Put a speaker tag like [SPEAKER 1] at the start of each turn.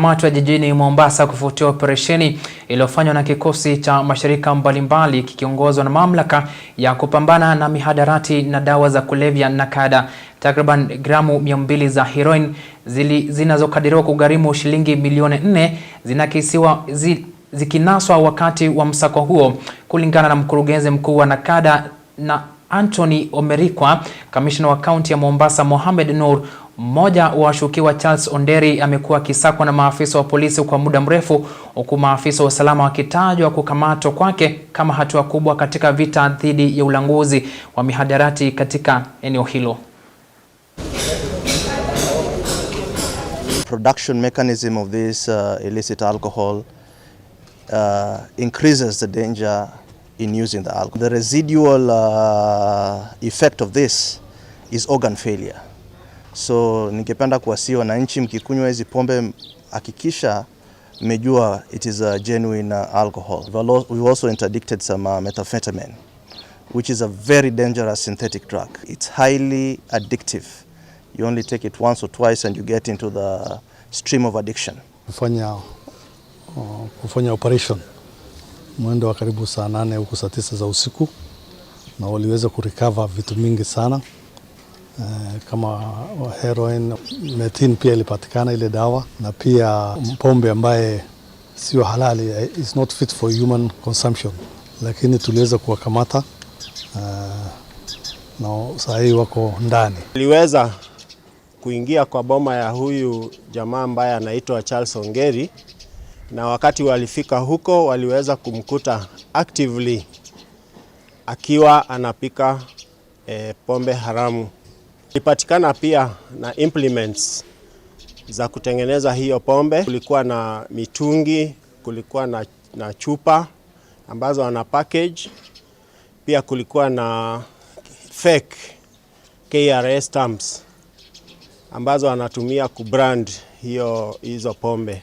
[SPEAKER 1] Matwa jijini Mombasa kufuatia operesheni iliyofanywa na kikosi cha mashirika mbalimbali kikiongozwa na mamlaka ya kupambana na mihadarati na dawa za kulevya NACADA. Takriban gramu 200 za heroin zinazokadiriwa kugharimu shilingi milioni 4 zinakisiwa zikinaswa wakati wa msako huo, kulingana na mkurugenzi mkuu wa NACADA na Anthony Omerikwa. Kamishna wa kaunti ya Mombasa Mohamed Nur, mmoja wa washukiwa Charles Onderi, amekuwa akisakwa na maafisa wa polisi kwa muda mrefu, huku maafisa wa usalama wakitajwa kukamatwa kwake kama hatua kubwa katika vita dhidi ya ulanguzi wa mihadarati katika eneo hilo.
[SPEAKER 2] Production mechanism of this illicit alcohol increases the danger in using the alcohol. The residual effect of this is organ failure. So ningependa kuwasihi wananchi, mkikunywa hizi pombe hakikisha mmejua it is a genuine alcohol. We also interdicted some methamphetamine, which is a very dangerous synthetic drug. It's highly addictive. You only take it once or twice and you get into the stream of addiction.
[SPEAKER 3] Kufanya operation mwendo wa karibu saa 8 huko saa 9 za usiku, na waliweza kurecover vitu mingi sana kama heroin, methin pia ilipatikana ile dawa, na pia pombe ambaye sio halali, is not fit for human consumption, lakini tuliweza kuwakamata na saa hii wako ndani.
[SPEAKER 4] Tuliweza kuingia kwa boma ya huyu jamaa ambaye anaitwa Charles Ongeri, na wakati walifika huko waliweza kumkuta actively akiwa anapika pombe haramu. Ilipatikana pia na implements za kutengeneza hiyo pombe. Kulikuwa na mitungi, kulikuwa na chupa ambazo ana package. Pia kulikuwa na fake KRA stamps ambazo anatumia kubrand hizo pombe.